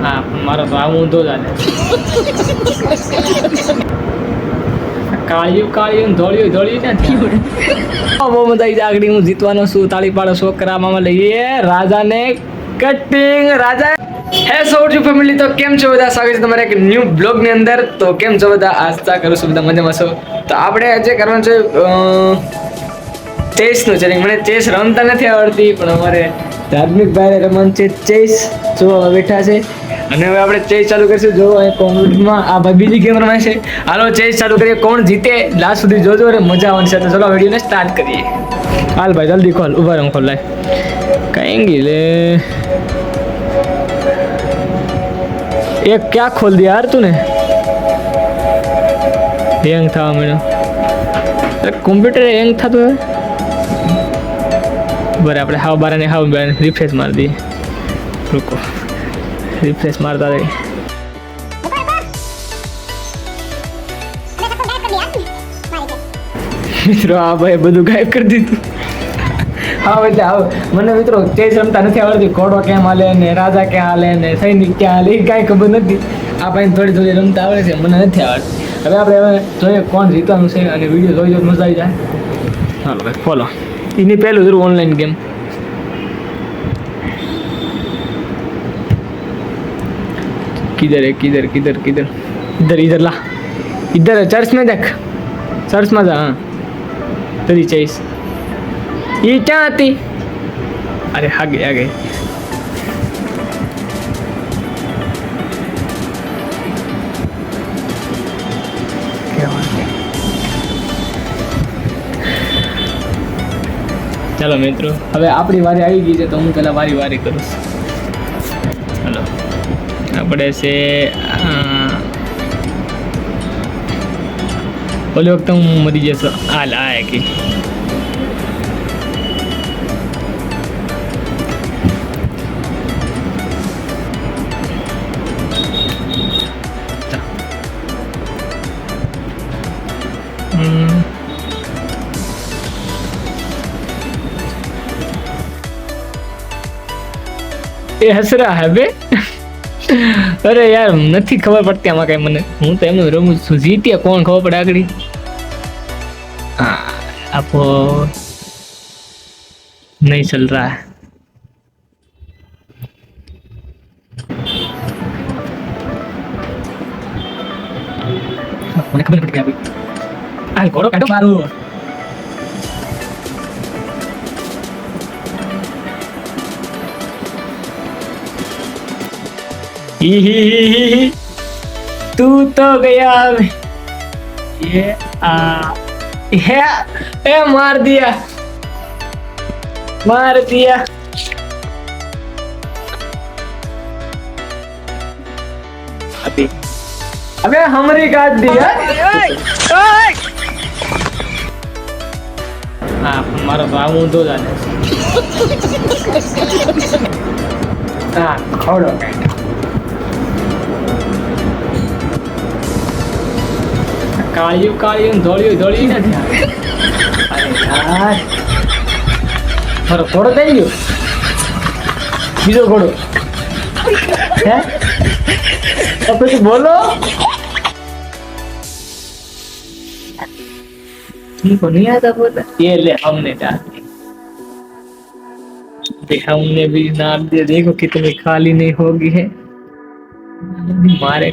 હા મારો તો આવું ઊંધો જ હાલે. કાળિયું ધોળિયું ક્યાંથી બહુ મજા આવી જાય. આગળ હું જીતવાનો છું. તાળી પાડો છોકરા મામા લઈએ રાજાને કટિંગ. રાજા હે સોર્જુ ફેમિલી, તો કેમ છો બધા? સ્વાગત છે તમારા એક ન્યૂ બ્લોગ ની અંદર. તો કેમ છો બધા? આશા કરું છું બધા મજામાં છો. તો આપણે આજે કરવાનું છે ચેસનું ચેલેન્જ. મને ચેસ રમતા નથી આવડતી, પણ અમારે ધાર્મિક ભાઈ રમવાનું છે ચેસ. જોવા બેઠા છે અને હવે આપણે ચેસ ચાલુ કરીશું. જો કોમેન્ટમાં આ ભાઈ બીજી ગેમ રમાય છે. હાલો ચેસ ચાલુ કરીએ. કોણ જીતે લાસ્ટ સુધી જોજો અને મજા આવવાની છે. તો ચલો વિડીયોને સ્ટાર્ટ કરીએ. હાલ ભાઈ જલ્દી ખોલ. ઉભા રહો, ખોલ લાય. કઈ ગઈ લે एक क्या खोल दिया यार तूने? हैंग था मेरा कंप्यूटर, हैंग था तो बराबर. हाव बारा ने हाव रिफ्रेश मार दी. रुको रिफ्रेश मारता रही. મિત્રો આ ભાઈ બધું ગાયબ કરી દીધું. હા એટલે મને મિત્રો ચેસ રમતા નથી આવડતી. ઘોડો કેમ હાલે ને રાજા ક્યાં હાલે ને સૈનિક ક્યાં હાલે એ કાંઈ ખબર નથી. આ ભાઈ થોડી થોડી રમતા આવડે છે, મને નથી આવડતી. હવે આપણે જોઈએ કોણ જીતવાનું છે અને વિડીયો જોઈ જો મજા આવી જાય. હાલો ભાઈ ફોલો. એની પહેલું જરૂર ઓનલાઈન ગેમ. किधर है किधर किधर किधर इधर इधर ला इधर चर्च में देख. चर्च में जा. हाँ तेरी चेस ये क्या आती? अरे आ गई आ गई. चलो मित्रों હવે આપણી વારી આવી ગઈ છે, તો હું પેલા વારી કરું. ચલો આપણે છે ઓલી વખતે હું મરી જશો. હાલ આ કે એ હસ રહા હે બે. અરે યાર નથી ખબર પડતી આમાં કઈ મને. હું તો એમનું રમું છું. જીત્યા કોણ ખબર પડે આગળ. હા આપો નહીં ચલ રહા હે. મને ખબર પડી ગઈ. આ ઘોડો કાઢો મારું. तू तो गया. ये ए मार दिया मार दिया. अबे हमरी काट दिया. हाँ मारो तो आऊँ दो जाने. हाँ खोलो કાળિયું ધોળિયું નથી. અરે યાર મારો ઘોડો થઈ ગયો. બીજો ઘોડો હે તો પછી બોલો. तुमको नहीं आता बोला? ये ले हमने डाल दिया. हमने भी नाम दिया. देखो कितनी खाली नहीं होगी है मारे.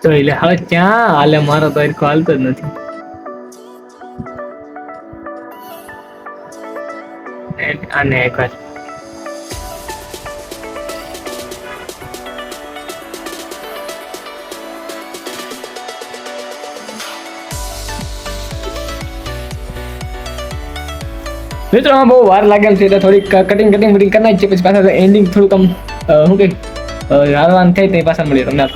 તો એટલે હવે ક્યાં હાલે મારો તો એક હાલતો જ નથી. આને એકવાર મિત્રો બહુ વાર લાગે એમ છે, એટલે થોડીક કટિંગ કરી નાખીએ. પછી પાછા એન્ડિંગ થોડુંક આમ શું કઈ હાલવાનું થાય તે પાછા મળીએ તમને.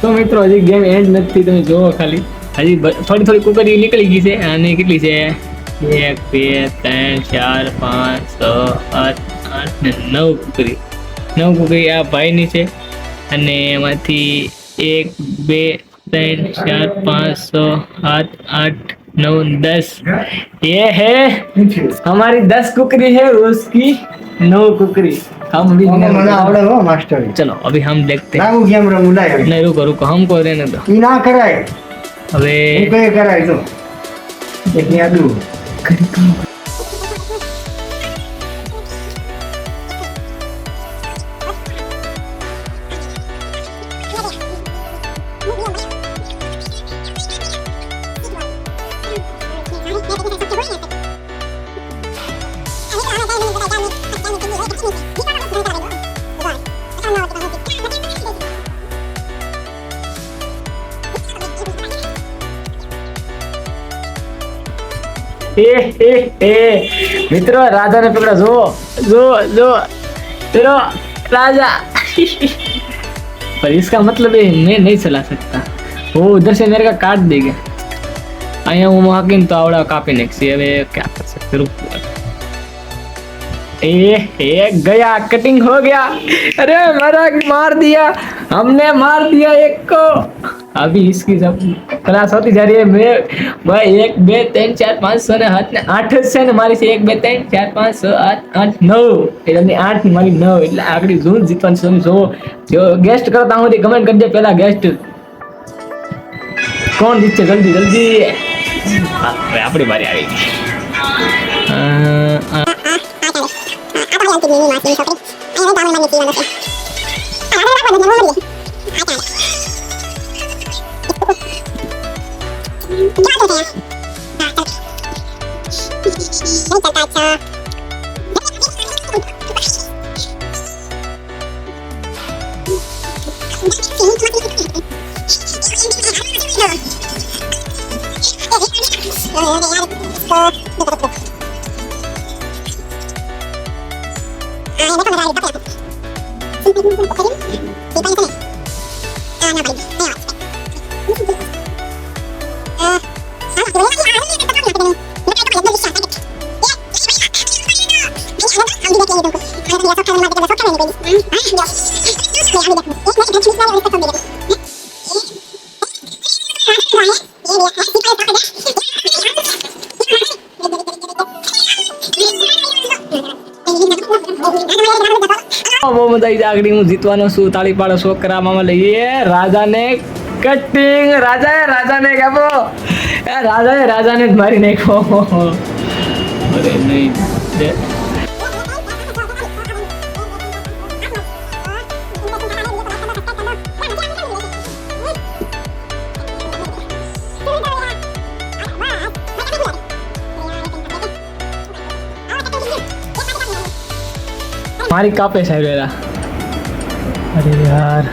તો મિત્રો હજી ગેમ એન્ડ નથી, તમે જોવો ખાલી. હજી થોડી થોડી કુકરી નીકળી ગઈ છે. અને કેટલી છે? 1 2 3 4 5 6 8 8 ને 9 કુકરી. 9 કુકરી આ ભાઈની છે. અને એમાંથી 1 2 3 4 5 6 7 8 9 10. ये है हमारी 10 कुकरी है, उसकी 9 कुकरी. हम भी મને આવડે હો માસ્ટર. चलो अभी हम देखते हैं. ના હું ગેમ રમું લાય. नहीं रुको रुको, हमको रहने दो. ઈ ના કરાય. હવે હું કઈ કરાય તો. એક ને આદુ. मित्रों राजा ने पकड़ा. जो जो जो चलो राजा. पर इसका मतलब है मैं नहीं चला सकता. वो उधर से मेरे का काट देगा. आया वो हाकिम तो आवड़ा कापी नेक्सी. अब क्या कर सकते. रुक गया, कटिंग हो गया. अरे मार दिया, हमने मार दिया एक को. अभी इसकी सब क्लास होती जा रही है. मैं भाई 1 2 3 4 5 6 ने 7 ને 8 જ છે ને મારી છે. 1 2 3 4 5 6 8 8 9 એટલે 8 મારી 9 એટલે આગળ ઝૂન જીતવાની છે. જો જો ગેસ્ટ કરતા હું કમેન્ટ કરજે. પહેલા ગેસ્ટ કોણ જીતશે જલ્દી જલ્દી. આપણી બારી આવી ગઈ. બહુ મજા આવી. આગળ હું જીતવાનો છું. તાળી પાડો છોકરા મામા. લઈએ રાજાને કટિંગ. રાજાને કાપો. રાજાને જ મારી નાખો. અરે નહીં मारी कापे साइड. अरे यार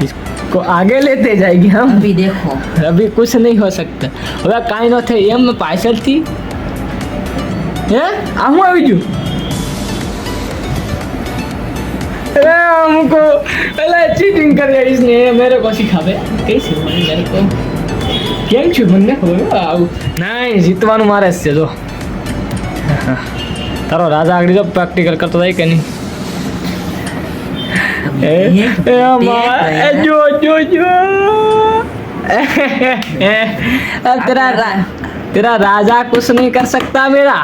इसको आगे लेते जाएगी हम. अभी देखो अभी कुछ नहीं हो सकता. હવે કાઈ ન થાય એમ પાછળથી હે આમ આવી ગયું. अरे हमको अरे चीटिंग कर रहा इसने. मेरे को सिखावे कैसे मेरे को કેમ છું મને ખબર. આવું નહીં જીતવાનું મારે જ છે. જો તારો રાજા આગળ જો પ્રેક્ટિકલ કરતો થાય કે નહીં. જો જો જો अब तेरा राजा कुछ नहीं कर सकता मेरा.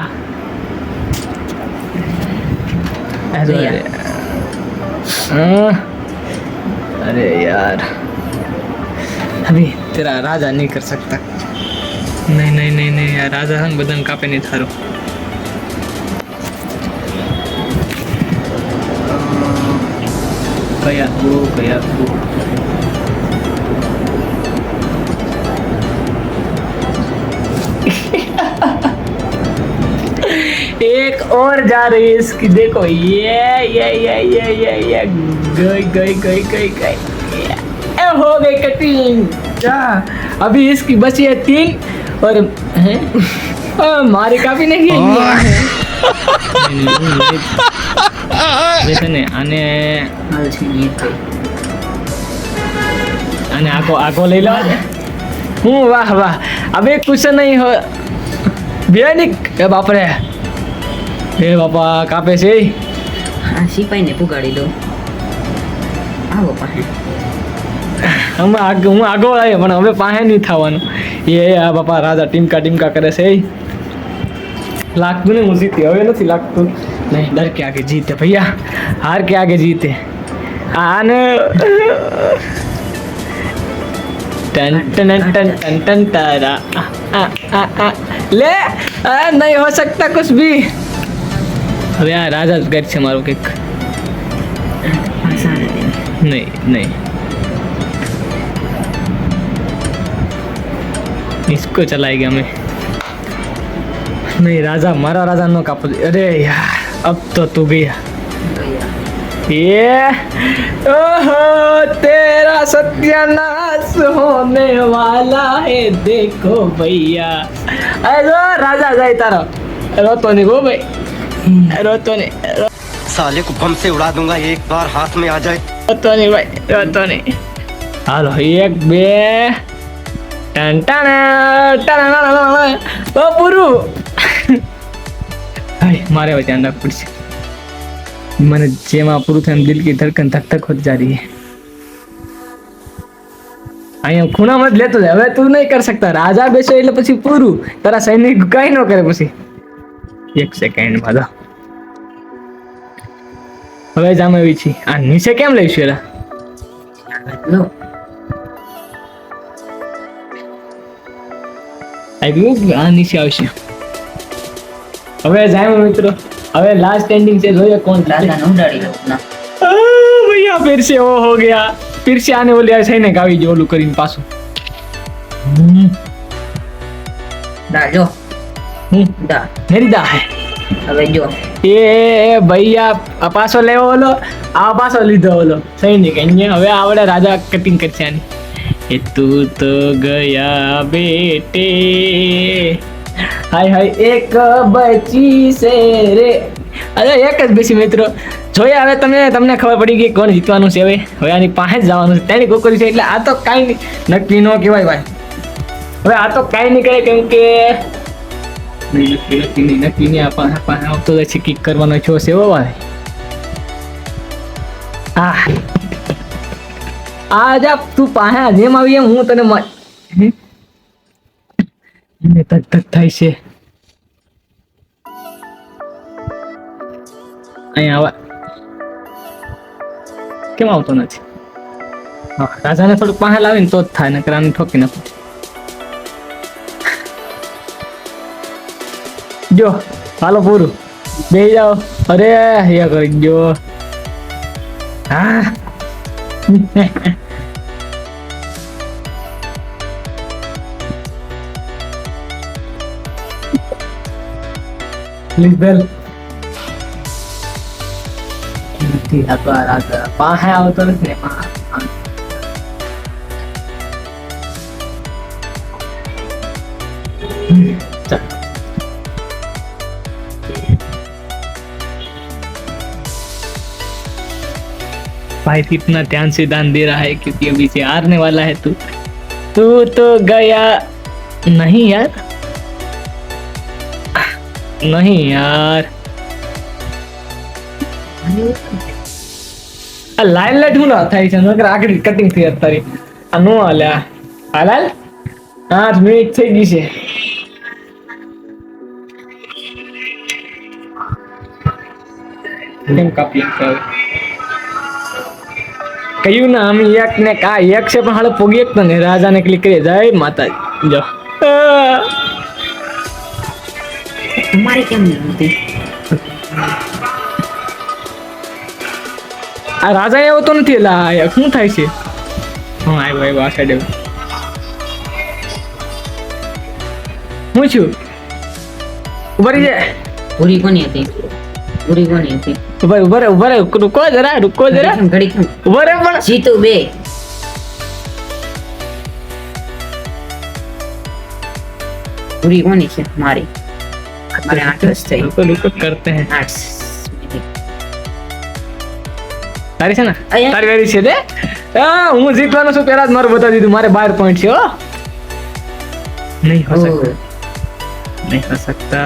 अरे यार अभी तेरा राजा नहीं कर सकता. नहीं नहीं नहीं नहीं यार राजा हम बदन कापे नहीं थारो. गया वो एक और जा रही है इसकी. देखो ये गई हो गई कटिंग. अभी इसकी बची है 3 और हैं मारी काफी नहीं है. ને આને આને આખો લઈ લો. હું વાહ વાહ હવે કુછ નહીં હો બેનિક એ બાપરે એ બાપા કાપે છે આ સિપાહીને પુગાડી દો આવો પાસે હું આગળ આવ્યો પણ હવે પાસે નહીં થવાનું એ આ બાપા રાજા ટીમકા કરે છે લાગતું નહીં હું જીતી હવે નથી લાગતું નહીં ડર કે આગે જીતે ભૈયા હાર કે આગે જીતે આને टन टन टन टन टन तारा ले नहीं हो सकता कुछ भी હવે આ રાજા જ ઘર છે મારું કંઈક નહીં નહીં इसको चलाएंगे हमें नहीं राजा मारा राजा नो काप अरे यार अब तो तू गया ये ओहो तेरा सत्यानाश होने वाला है देखो भैया अरे राजा जाए तारो रोतो नहीं गो भाई रोतो नहीं साले को बम से उड़ा दूंगा एक बार हाथ में आ जाए रोतो नहीं भाई रोतो नहीं हालो एक બે ટન ટન ટન ઓ પૂરું હાય મારે હવે ધ્યાન રાખવું પડશે મને જેમાં પૂરું થાય દિલ की धड़कन धक धक होती जा रही है અહીંયા ખૂણામાં જ લેતો જાય હવે તું નહીં કરી શકતા રાજા બેસો એટલે પછી પૂરું તારા સૈનિક કઈ ન કરે પછી એક સેકન્ડ માં હવે જામે એવી છે આ નીચે કેમ લઈશું એલા લો આવ્યું આ નીચે આવશે હવે જામે મિત્રો હવે लास्ट एंडिंग से જોઈએ कौन રાજાને ઉડાડી દો ના भैया फिर से वो हो गया फिर से आने वाले ऐसे नहीं गावी जो ओલું કરીને પાછું દા જો દા मेरी दा है હવે જો એ ભૈયા આ પાછો લેવો ઓલો આ પાછો લીધો ઓલો સૈનિક અહીંયા હવે આવડે રાજા કટિંગ કરશે આની એ તું તો ગયા બેટે હાય હાય એક બચી છે રે અરે એક જ બેસી મિત્રો જોઈએ હવે તમને ખબર પડી ગઈ કોણ જીતવાનું છે હવે આની પાસે જ જવાનું છે તેની ગોકરી છે એટલે આ તો કાંઈ નક્કી ન કહેવાય ભાઈ હવે આ તો કાંઈ નહીં કરે કેમ કે નક્કી નહીં આપણે આવતો જાય છે કિક કરવાનો છો છે એવો ભાઈ આ જા તું પાસે જેમ આવી એમ હું તને મને તક તક થાય છે અહીંયા આવા કેમ આવતો નથી હા રાજાને થોડુંક પાસે લાવીને તો જ થાય નકર આને ઠોકી નાખું જો હાલો પૂરું બેસી જાઓ અરે હિયા કરી જો હા પ્લીઝ બેલ નથી આ રાજા પાસે આવતો નથી भाई इतना ध्यान से दान दे रहा है क्योंकि अभी से हारने वाला है तू तो गया नहीं यार नहीं यार આ લાઈન લાઈટ હું ના થાય છે નકર આગળ કટિંગ થઈ તારી આ નો આલ્યા હાલાલ 8 મિનિટ થઈ ગઈ છે કેમ કાપી છે કયું ના અમે એક ને કા એક છે પણ હાલે પોગી એક ને રાજાને ક્લિક કરી જય માતાજી જો તમારે કેમ નથી આ રાજા એવો તો નથી એલા શું થાય છે હા આવ્યો આ સાઈડ હું છું ઉભા રહી જાય પૂરી કોની હતી પૂરી કોની હતી ઉભા રહે રૂકો જરા ઘડી કેમ ઉભા રહે પણ જીતું બે પૂરી કોની છે મારી મારે 8 જ થઈ रुको करते हैं 8 તારી છે ને અહીંયા. તારી વેરી છે દે હું જીતવાનો છું પેલા જ મારું બતાવી દીધું મારે 12 પોઈન્ટ છે હો नहीं हो ओह। सकता, नहीं हो सकता।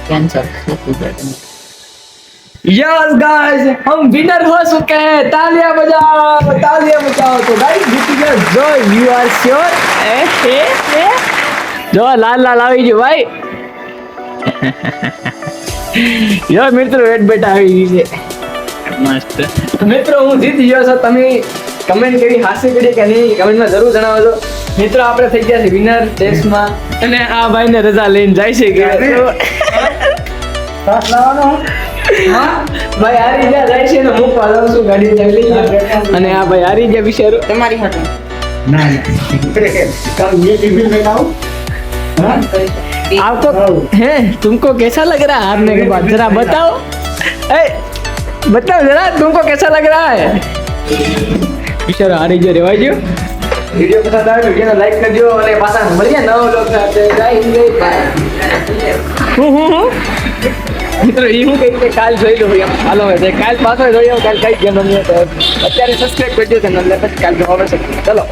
कैंसर यस गाइस, हम विनर हो चुके हैं। तालियां बजाओ, तालियां बजाओ। तो गाइस जीती गया जो यू आर श्योर। जो लाल लाल આવી ગયો ભાઈ। યો મિત્રો વેટ બેટા આવી ગઈ છે મસ્ત। તો મિત્રો હું જીતી ગયો છું। તમે કમેન્ટ કરી હાસ્ય કરી કે નહીં કમેન્ટમાં જરૂર જણાવજો। મિત્રો આપણે થઈ ગયા છે વિનર ટેસ્ટમાં અને આ ભાઈને રજા લઈને જાય છે કે સાથ લાવવાનો હા ભાઈ હારી ગયા જાય છે ને મૂકવા જાઉં છું ગાડી ચાવી લઈ ગયો અને આ ભાઈ હારી ગયા બિચારો। તમારી હાટો ના ના कल ये टिफिन में खाऊं हाँ? आपको हैं तुमको कैसा लग रहा है हारने के बाद जरा बताओ। ए बताओ जरा तुमको कैसा लग रहा है। बिचारा हारी गयो रेवा गयो। वीडियो पसंद आए तो वीडियो ने लाइक कर दियो અને પાછા મળીએ નવા લોક સાથે ગાઈસ મિત્રો એ હું કઈ કાલ જોઈ લો ભાઈ હાલો હવે કાલ પાછો જોઈ કાલ કઈ ગેમ રમ્યો તો અત્યારે સબસ્ક્રાઇબ કરી દો ચેનલ ને પછી કાલ જોવા મળશે। ચલો।